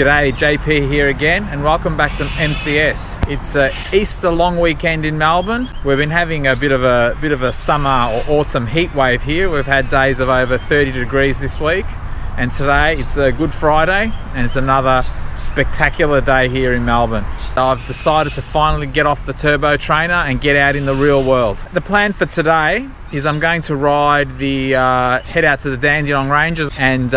G'day, JP here again, and welcome back to MCS. It's Easter long weekend in Melbourne. We've been having a bit of a summer or autumn heat wave here. We've had days of over 30 degrees this week, and today it's a Good Friday, and it's another spectacular day here in Melbourne. I've decided to finally get off the turbo trainer and get out in the real world. The plan for today is I'm going to ride head out to the Dandenong Ranges and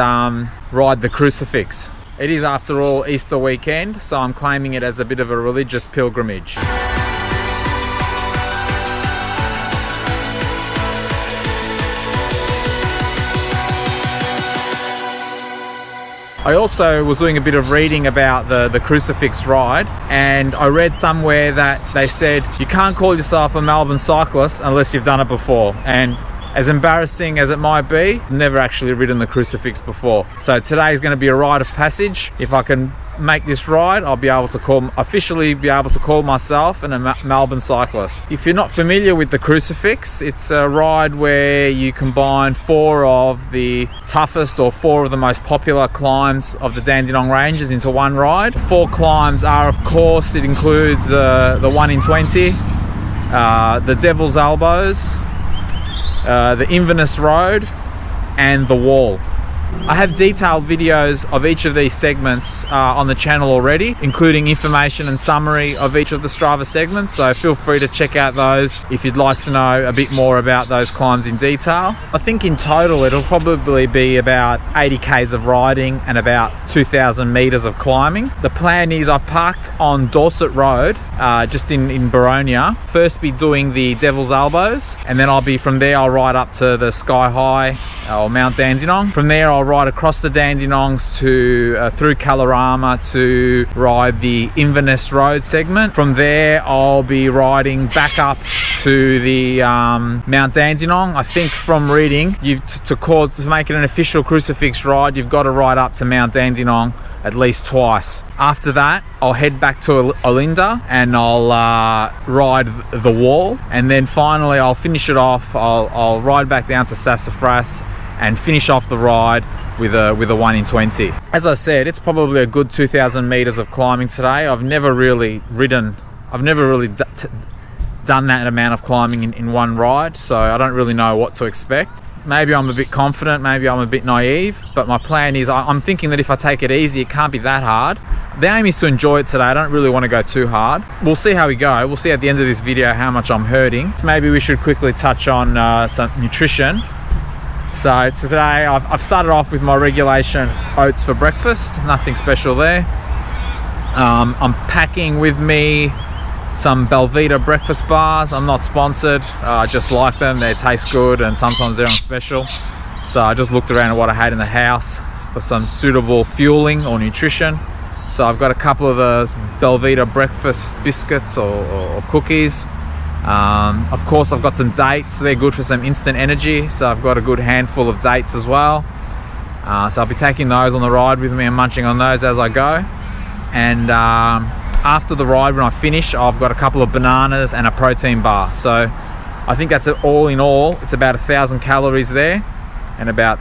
ride the Crucifix. It is, after all, Easter weekend, so I'm claiming it as a bit of a religious pilgrimage. I also was doing a bit of reading about the Crucifix ride, and I read somewhere that they said you can't call yourself a Melbourne Cyclist unless you've done it before. And as embarrassing as it might be, I've never actually ridden the Crucifix before. So today is going to be a rite of passage. If I can make this ride, I'll be able to officially call myself a Melbourne Cyclist. If you're not familiar with the Crucifix, it's a ride where you combine four of the toughest or four of the most popular climbs of the Dandenong Ranges into one ride. Four climbs are, of course, it includes the 1 in 20, the Devil's Elbows, the Inverness Road, and the Wall. I have detailed videos of each of these segments on the channel already, including information and summary of each of the Strava segments, so feel free to check out those if you'd like to know a bit more about those climbs in detail. I think in total it'll probably be about 80 k's of riding and about 2,000 metres of climbing. The plan is I've parked on Dorset Road, just in Boronia. First be doing the Devil's Elbows, and then from there I'll ride up to the Sky High or Mount Dandenong. From there I'll ride across the Dandenongs through Kalorama to ride the Inverness Road segment. From there I'll be riding back up to the Mount Dandenong. I think from reading, to make it an official Crucifix ride, you've got to ride up to Mount Dandenong at least twice. After that, I'll head back to Olinda and I'll ride the Wall, and then finally I'll finish it off. I'll ride back down to Sassafras and finish off the ride with a 1 in 20. As I said, it's probably a good 2,000 meters of climbing today. I've never really done that amount of climbing in one ride, so I don't really know what to expect. Maybe I'm a bit confident, maybe I'm a bit naive, but my plan is I'm thinking that if I take it easy, it can't be that hard. The aim is to enjoy it today. I don't really want to go too hard. We'll see how we go. We'll see at the end of this video how much I'm hurting. Maybe we should quickly touch on some nutrition. So today I've started off with my regulation oats for breakfast, nothing special there. I'm packing with me some Belvita breakfast bars. I'm not sponsored, I just like them. They taste good and sometimes they're on special. So I just looked around at what I had in the house for some suitable fueling or nutrition. So I've got a couple of those Belvita breakfast biscuits or cookies. Of course I've got some dates. They're good for some instant energy, so I've got a good handful of dates as well. So I'll be taking those on the ride with me and munching on those as I go. And after the ride, when I finish, I've got a couple of bananas and a protein bar. So I think that's all in all. It's about 1,000 calories there and about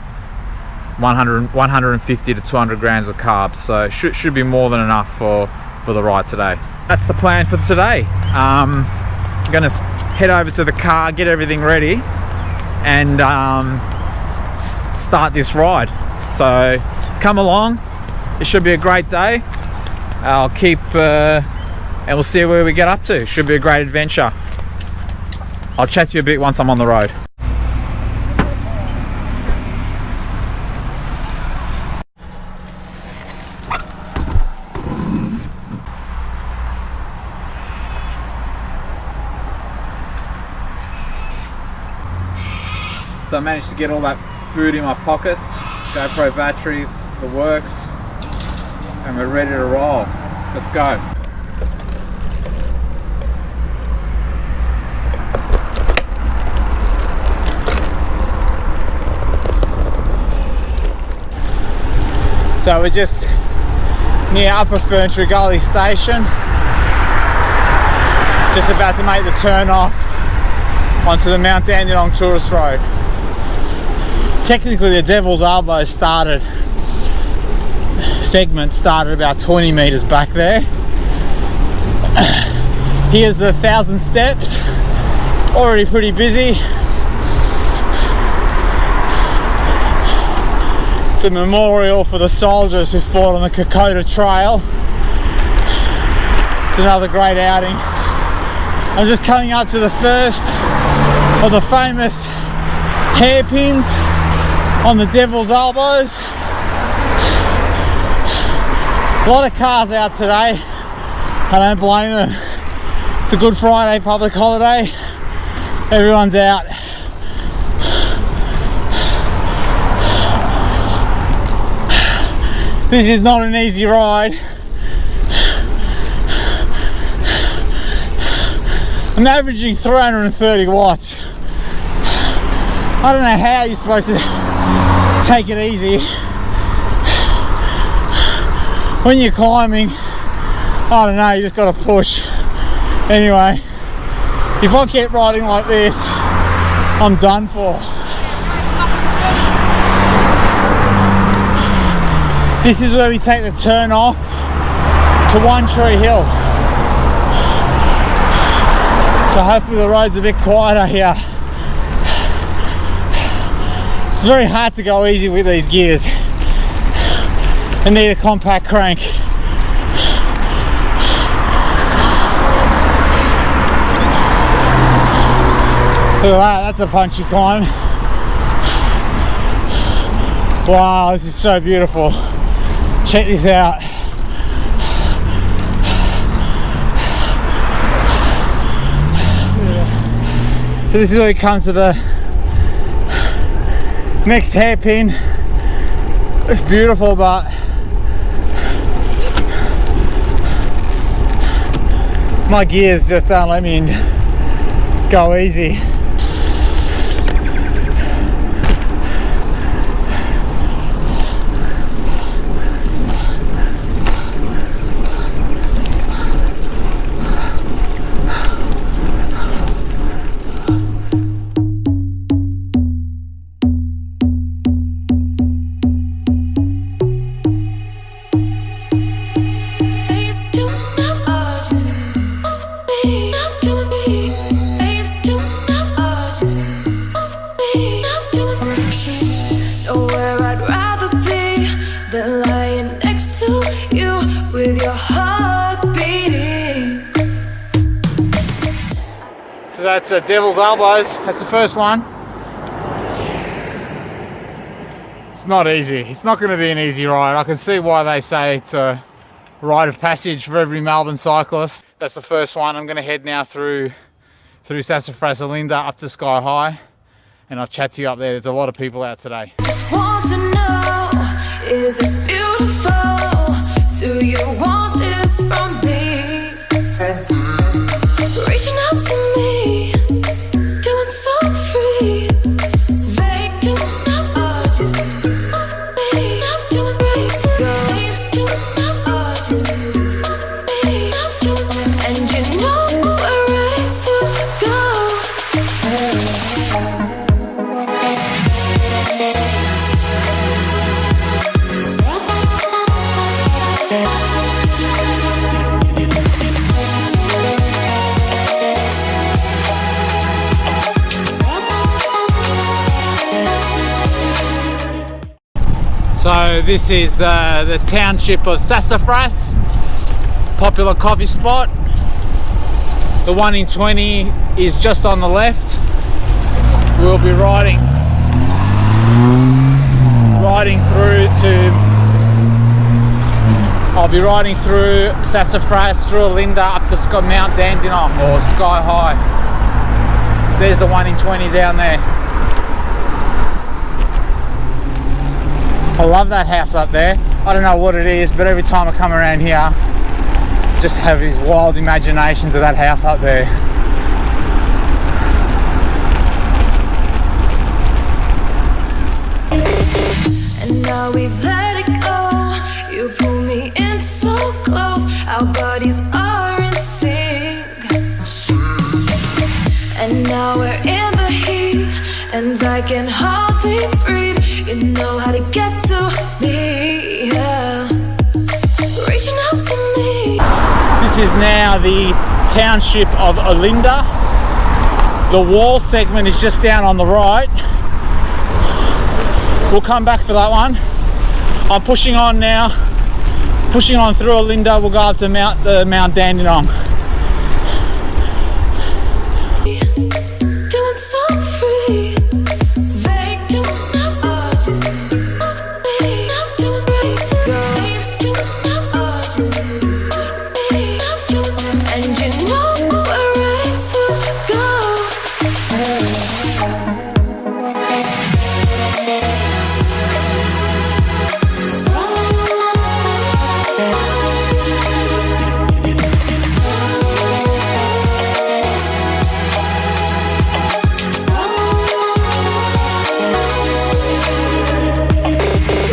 150 to 200 grams of carbs. So should be more than enough for the ride today. That's the plan for today. I'm gonna head over to the car, get everything ready, and start this ride. So come along. It should be a great day. I'll keep and we'll see where we get up to. Should be a great adventure. I'll chat to you a bit once I'm on the road. So I managed to get all that food in my pockets, GoPro batteries, the works, and we're ready to roll. Let's go. So we're just near Upper Ferntree Gully Station, just about to make the turn off onto the Mount Dandenong Tourist Road. Technically the Devil's Elbow started segment started about 20 meters back there. Here's the 1,000 steps, already pretty busy. It's a memorial for the soldiers who fought on the Kokoda Trail. It's another great outing. I'm just coming up to the first of the famous hairpins on the Devil's Elbows. A lot of cars out today. I don't blame them. It's a Good Friday public holiday. Everyone's out. This is not an easy ride. I'm averaging 330 watts. I don't know how you're supposed to take it easy when you're climbing. I don't know, you just gotta push. Anyway, if I keep riding like this, I'm done for. This is where we take the turn off to One Tree Hill. So hopefully the road's a bit quieter here. It's very hard to go easy with these gears. I need a compact crank. Look at that, that's a punchy climb. Wow, this is so beautiful. Check this out. So this is where we come to the next hairpin. It's beautiful, but my gears just don't let me go easy. So that's Devil's Elbows, that's the first one. It's not easy, it's not going to be an easy ride. I can see why they say it's a rite of passage for every Melbourne cyclist. That's the first one. I'm going to head now through Sassafras Linda up to Sky High, and I'll chat to you up there. There's a lot of people out today. Just want to know, is this beautiful? Do you want this from me? Reaching out to me, feeling so free. They do not of me, I'm feeling free to go. Do not of me, and you know we're ready to go. So this is the township of Sassafras, popular coffee spot. The 1 in 20 is just on the left. We'll be riding I'll be riding through Sassafras, through Linda up to Mount Dandenong or Sky High. There's the 1 in 20 down there. I love that house up there. I don't know what it is, but every time I come around here, just have these wild imaginations of that house up there. And now we've let it go. You pull me in so close. Our bodies are in sync. And now we're in the heat, and I can hardly breathe. You know how to get to me, yeah. This is now the township of Olinda. The wall segment is just down on the right. We'll come back for that one. I'm pushing on now. Pushing on through Olinda, we'll go up to Mount Dandenong. Feeling so free. They do not of me. Not doing great. They do not of me. Not doing, and you know we're ready to go.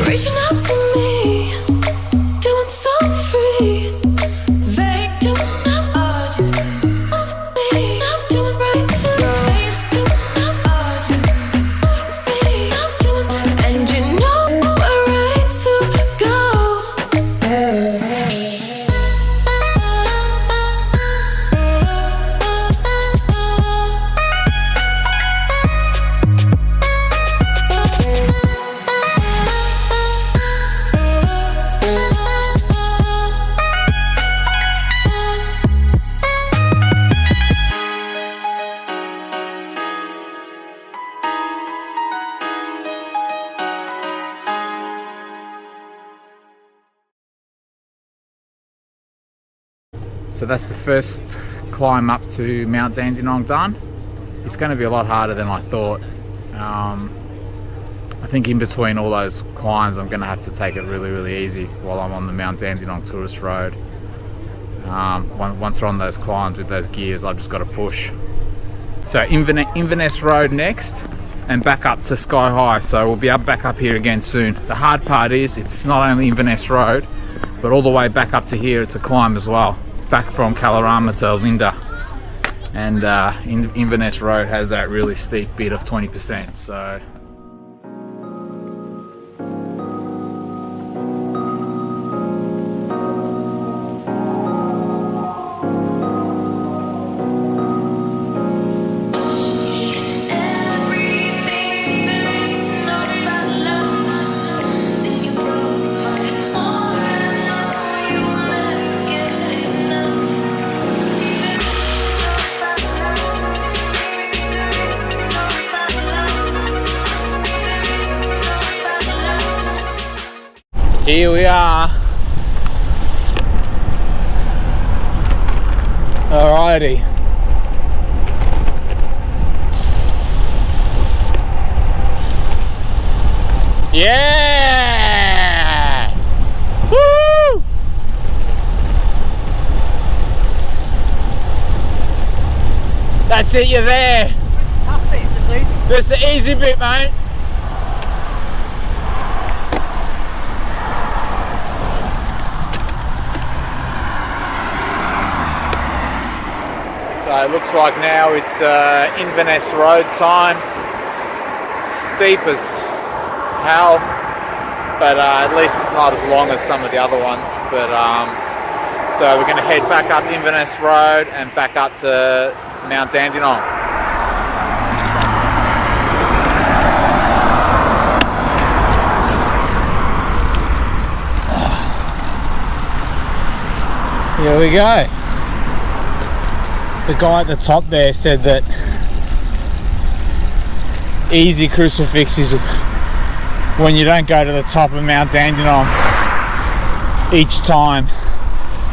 Reaching out to me, feeling so free. They do not of me. Not doing right too. They do not of me. Not doing, and you know we're ready to go. So that's the first climb up to Mount Dandenong done. It's going to be a lot harder than I thought. I think in between all those climbs I'm going to have to take it really easy while I'm on the Mount Dandenong tourist road. Once we're on those climbs with those gears, I've just got to push. So Inverness Road next, and back up to Sky High. So we'll be back up here again soon. The hard part is it's not only Inverness Road, but all the way back up to here it's a climb as well. Back from Kalorama to Olinda, and Inverness Road has that really steep bit of 20%. So Everything there is to know about love. Then you broke my heart. I know you will never get enough. here we are. Alrighty. Yeah! Woo! That's it, you're there. Tough bit, it's easy. That's the easy bit, mate. So it looks like now it's Inverness Road time. Steep as hell, but at least it's not as long as some of the other ones. But so we're going to head back up Inverness Road and back up to Mount Dandenong. Here we go. The guy at the top there said that easy Crucifix is when you don't go to the top of Mount Dandenong each time.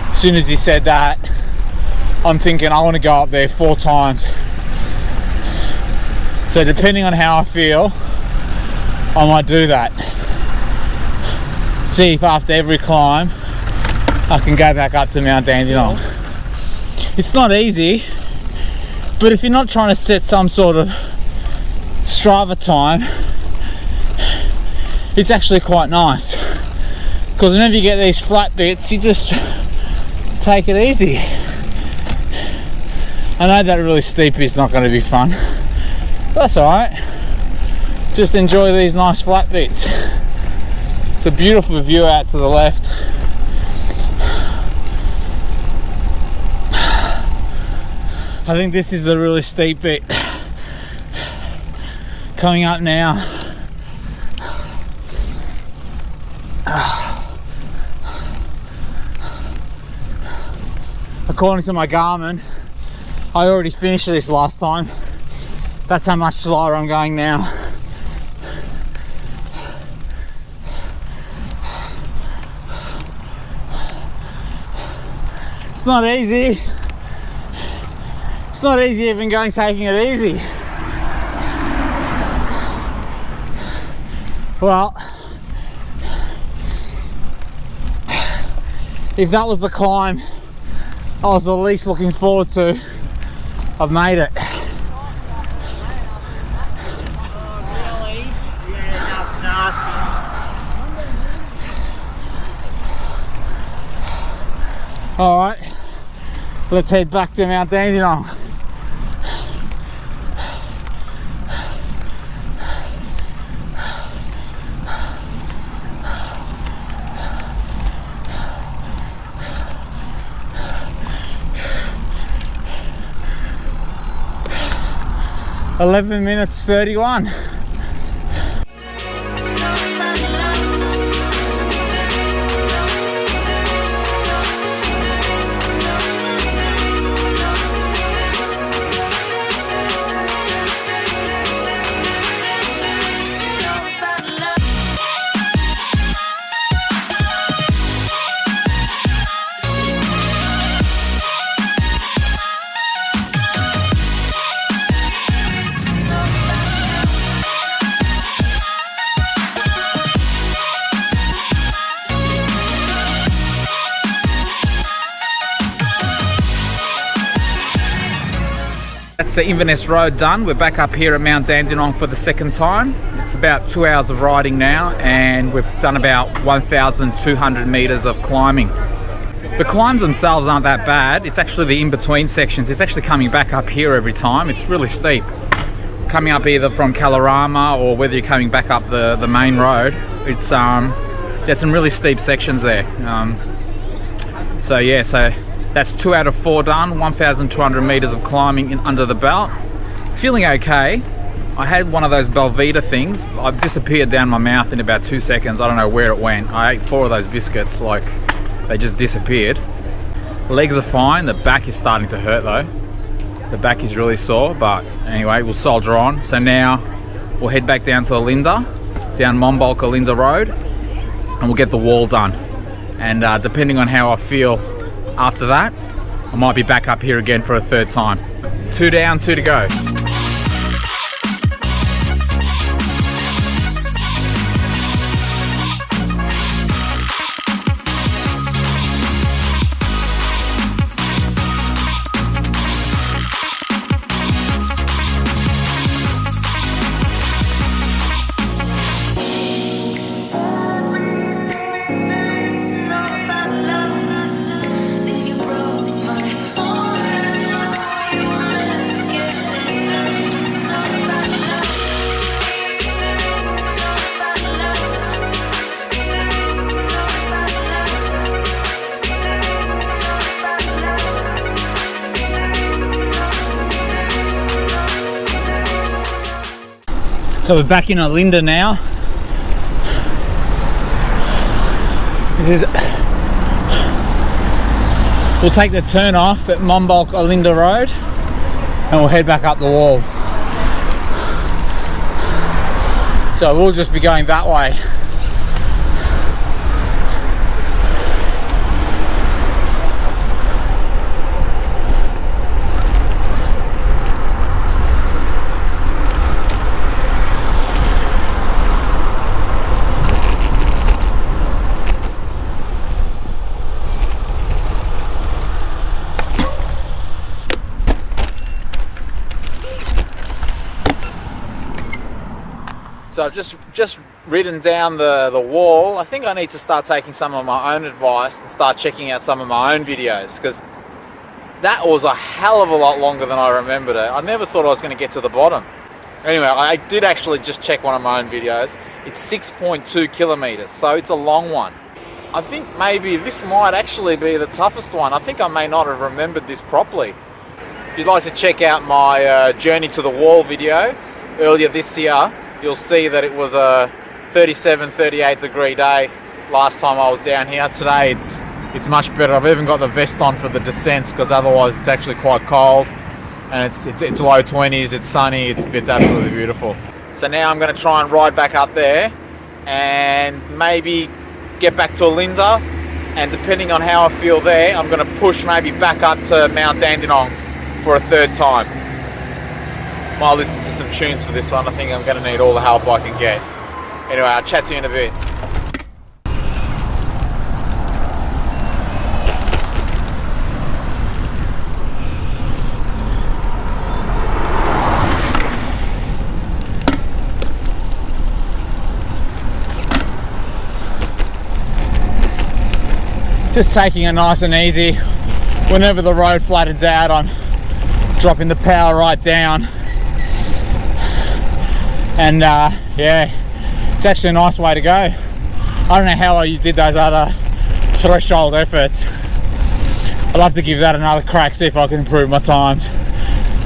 As soon as he said that, I'm thinking I want to go up there 4 times. So depending on how I feel, I might do that. See if after every climb I can go back up to Mount Dandenong. It's not easy, but if you're not trying to set some sort of Strava time, it's actually quite nice. Because whenever you get these flat bits, you just take it easy. I know that really steep bit's not going to be fun, but that's alright. Just enjoy these nice flat bits. It's a beautiful view out to the left. I think this is the really steep bit. Coming up now. According to my Garmin, I already finished this last time. That's how much slower I'm going now. It's not easy. It's not easy even going taking it easy. Well, if that was the climb I was the least looking forward to, I've made it. Oh, really? Yeah, that's nasty. Alright, let's head back to Mount Dandenong. (11 minutes 31). That's the Inverness Road done. We're back up here at Mount Dandenong for the second time. It's about 2 hours of riding now, and we've done about 1,200 meters of climbing. The climbs themselves aren't that bad. It's actually the in-between sections. It's actually coming back up here every time. It's really steep. Coming up either from Kalorama or whether you're coming back up the main road, it's there's some really steep sections there. So that's 2 out of 4 done, 1,200 meters of climbing under the belt. Feeling okay. I had one of those Belvita things. I've disappeared down my mouth in about 2 seconds. I don't know where it went. I ate 4 of those biscuits, like they just disappeared. Legs are fine. The back is starting to hurt though. The back is really sore, but anyway, we'll soldier on. So now we'll head back down to Olinda, down Monbulk Olinda Road, and we'll get the wall done. And depending on how I feel after that, I might be back up here again for a third time. 2 down, 2 to go. So we're back in Olinda now. We'll take the turn off at Monbulk Olinda Road and we'll head back up the wall. So we'll just be going that way. So I've just ridden down the wall. I think I need to start taking some of my own advice and start checking out some of my own videos, because that was a hell of a lot longer than I remembered it. I never thought I was going to get to the bottom. Anyway, I did actually just check one of my own videos. It's 6.2 kilometers, so it's a long one. I think maybe this might actually be the toughest one. I think I may not have remembered this properly. If you'd like to check out my journey to the wall video earlier this year, you'll see that it was a 37, 38 degree day last time I was down here. Today it's much better. I've even got the vest on for the descents because otherwise it's actually quite cold, and it's low 20s, it's sunny, it's absolutely beautiful. So now I'm going to try and ride back up there and maybe get back to Olinda, and depending on how I feel there, I'm going to push maybe back up to Mount Dandenong for a third time. Might listen to some tunes for this one. I think I'm going to need all the help I can get. Anyway, I'll chat to you in a bit. Just taking it nice and easy. Whenever the road flattens out, I'm dropping the power right down. And yeah, it's actually a nice way to go. I don't know how you did those other threshold efforts. I'd love to give that another crack, see if I can improve my times.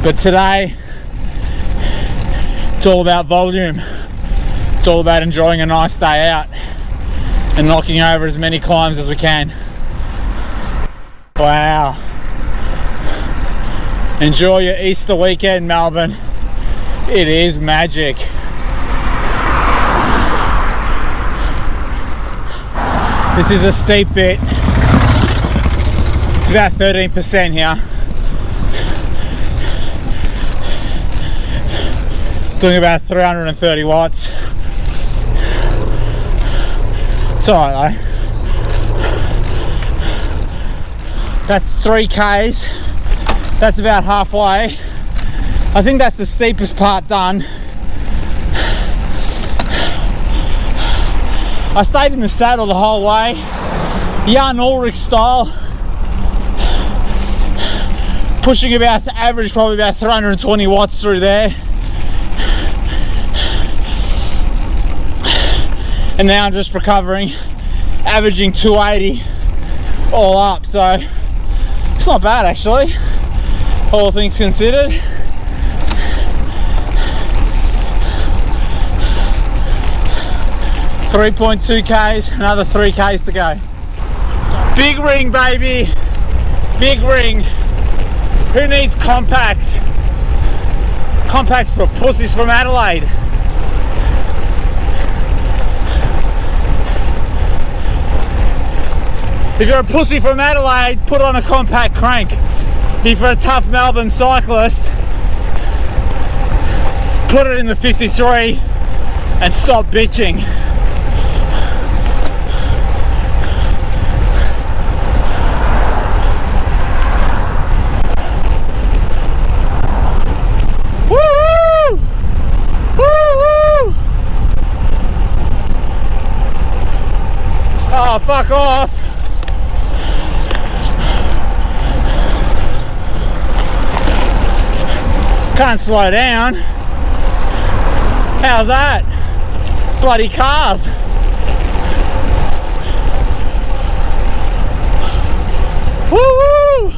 But today, it's all about volume. It's all about enjoying a nice day out and knocking over as many climbs as we can. Wow. Enjoy your Easter weekend, Melbourne. It is magic. This is a steep bit. It's about 13% here. Doing about 330 watts. It's alright though. That's 3 Ks. That's about halfway. I think that's the steepest part done. I stayed in the saddle the whole way, Jan Ulrich style, pushing about the average, probably about 320 watts through there. And now I'm just recovering, averaging 280 all up, so it's not bad actually, all things considered. .2 Ks, another 3 Ks to go. Big ring, baby, big ring. Who needs compacts? Compacts for pussies from Adelaide. If you're a pussy from Adelaide, put on a compact crank. If you're a tough Melbourne cyclist, put it in the 53 and stop bitching. Woo! Woo! Oh, fuck off. Can't slow down. How's that? Bloody cars. Woo!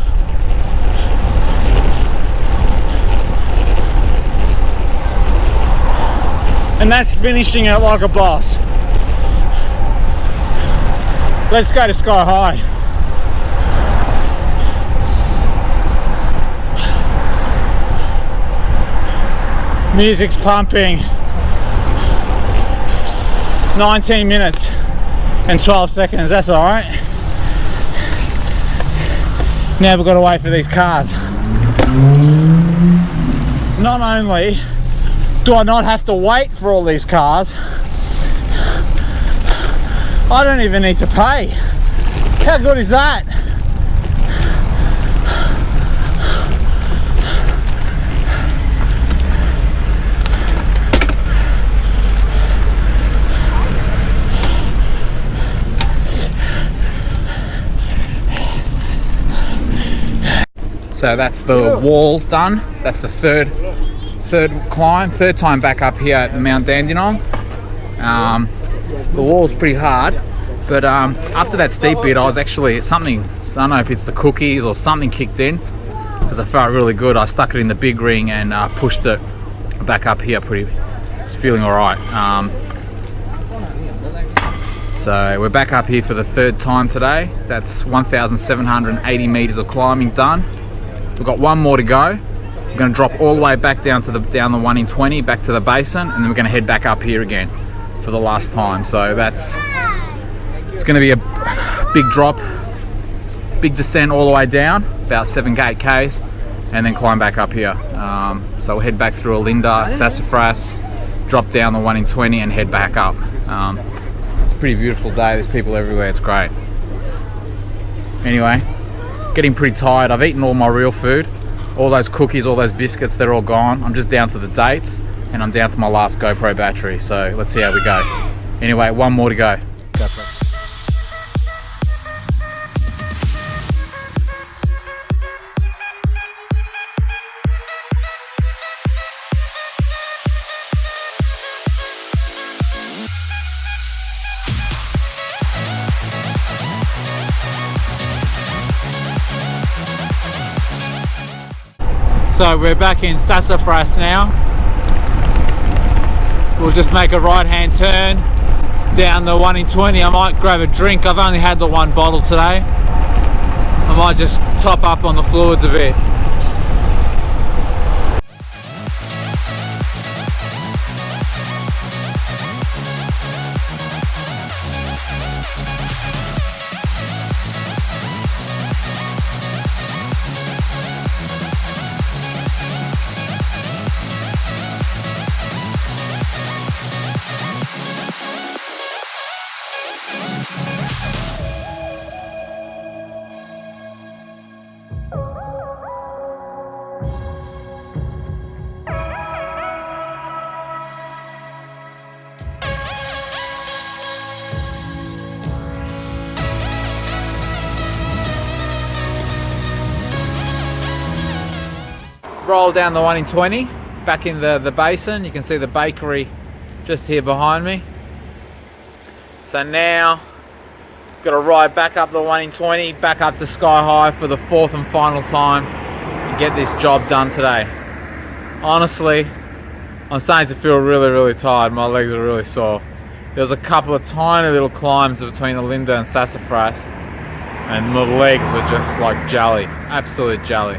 And that's finishing it like a boss. Let's go to Sky High. Music's pumping. 19 minutes and 12 seconds, that's all right. Now we've got to wait for these cars. Not only do I not have to wait for all these cars, I don't even need to pay. How good is that? So that's the wall done. That's the third climb, third time back up here at Mount Dandenong. The wall's pretty hard, but after that steep bit, I was actually I don't know if it's the cookies or something kicked in, because because I felt really good. I stuck it in the big ring and pushed it back up here it's feeling alright. So we're back up here for the third time today. That's 1,780 meters of climbing done. We've got one more to go. We're going to drop all the way back down the 1 in 20 back to the basin, and then we're going to head back up here again for the last time. So it's going to be a big drop, big descent all the way down, about 7 to 8 k's, and then climb back up here. So we'll head back through Olinda, Sassafras, drop down the 1 in 20 and head back up. It's a pretty beautiful day. There's people everywhere. It's great. Anyway, getting pretty tired. I've eaten all my real food. All those cookies, all those biscuits, they're all gone. I'm just down to the dates and I'm down to my last GoPro battery. So let's see how we go. Anyway, one more to go. So we're back in Sassafras now. We'll just make a right hand turn down the 1 in 20. I might grab a drink. I've only had the one bottle today. I might just top up on the fluids a bit. Roll down the 1 in 20, back in the basin. You can see the bakery just here behind me. So now, got to ride back up the 1 in 20, back up to Sky High for the fourth and final time and get this job done today. Honestly, I'm starting to feel really, really tired. My legs are really sore. There was a couple of tiny little climbs between Olinda and Sassafras, and my legs were just like jelly, absolute jelly.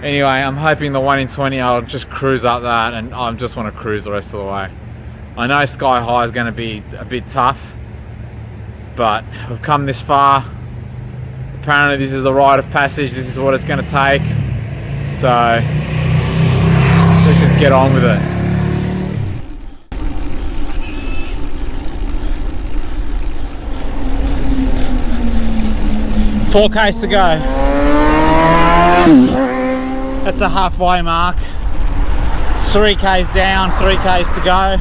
Anyway, I'm hoping the 1 in 20 I'll just cruise up that, and I just want to cruise the rest of the way. I know Sky High is going to be a bit tough, but we've come this far. Apparently this is the rite of passage. This is what it's going to take. So let's just get on with it. Four Ks to go. That's a halfway mark. 3 Ks down, 3 Ks to go.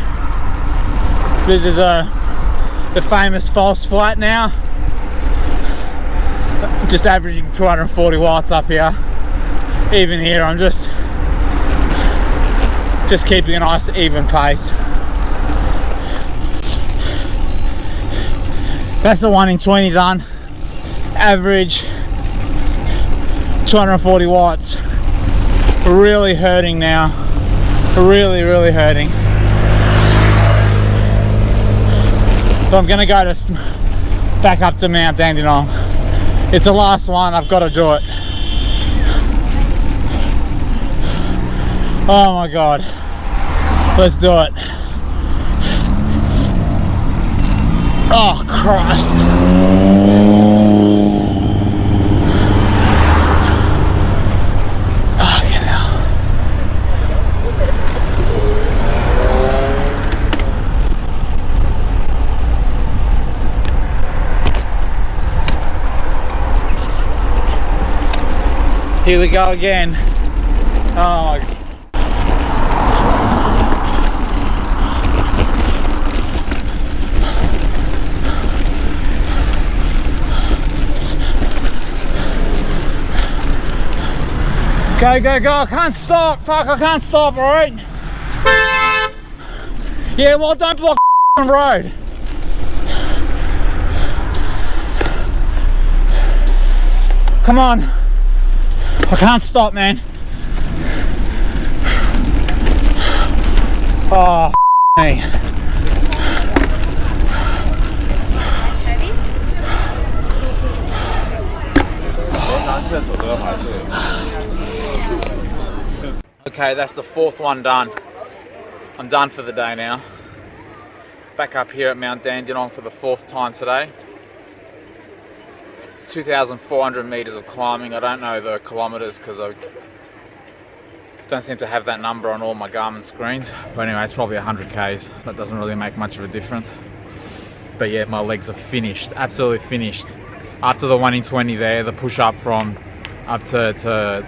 This is the famous false flat now. Just averaging 240 watts up here. Even here, I'm just keeping a nice even pace. That's a 1 in 20 done. Average 240 watts. Really hurting now. Really, really hurting. So I'm gonna go back up to Mount Dandenong. It's the last one, I've got to do it. Oh my God. Let's do it. Oh Christ. Here we go again. Oh my God. Go, go, go. I can't stop. Fuck, I can't stop, alright? Yeah, well, don't block the road. Come on. I can't stop, man. Oh, me. Okay, that's the fourth one done. I'm done for the day now. Back up here at Mount Dandenong for the fourth time today. It's 2,400 meters of climbing. I don't know the kilometers because I don't seem to have that number on all my Garmin screens. But anyway, it's probably 100 Ks. That doesn't really make much of a difference. But yeah, my legs are finished, absolutely finished. After the 1 in 20 there, the push up from up to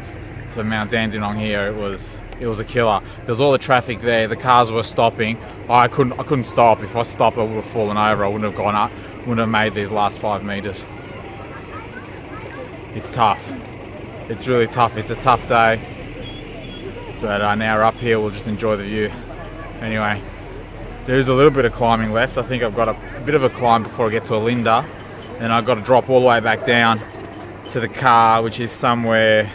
Mount Dandenong here, it was a killer. There was all the traffic there, the cars were stopping. I couldn't stop. If I stopped, I would have fallen over. I wouldn't have gone up, wouldn't have made these last 5 meters. It's tough. It's really tough. It's a tough day. But now we're up here, we'll just enjoy the view. Anyway, there is a little bit of climbing left. I think I've got a bit of a climb before I get to Alinda. And I've got to drop all the way back down to the car, which is somewhere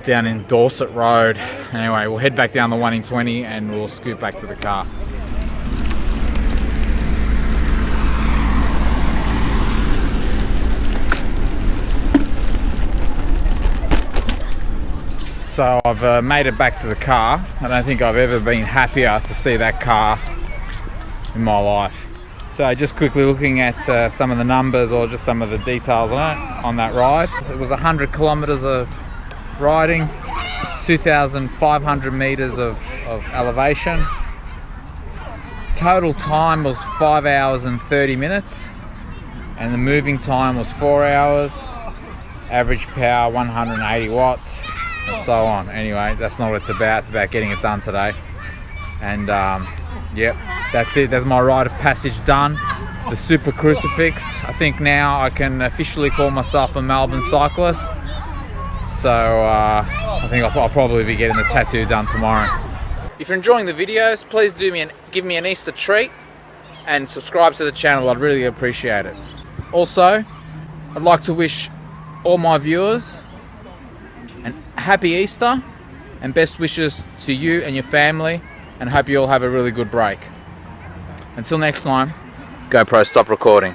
down in Dorset Road. Anyway, we'll head back down the 1 in 20 and we'll scoot back to the car. So I've made it back to the car. I don't think I've ever been happier to see that car in my life. So just quickly looking at some of the numbers or just some of the details on it, on that ride. It was 100 kilometers of riding, 2,500 meters of elevation. Total time was 5 hours and 30 minutes, and the moving time was 4 hours. Average power 180 watts, and so on. Anyway, that's not what it's about. It's about getting it done today. And yep, that's it. That's my rite of passage done. The Super Crucifix. I think now I can officially call myself a Melbourne Cyclist. So I think I'll probably be getting the tattoo done tomorrow. If you're enjoying the videos, please give me an Easter treat and subscribe to the channel. I'd really appreciate it. Also, I'd like to wish all my viewers a happy Easter and best wishes to you and your family, and hope you all have a really good break. Until next time, GoPro, stop recording.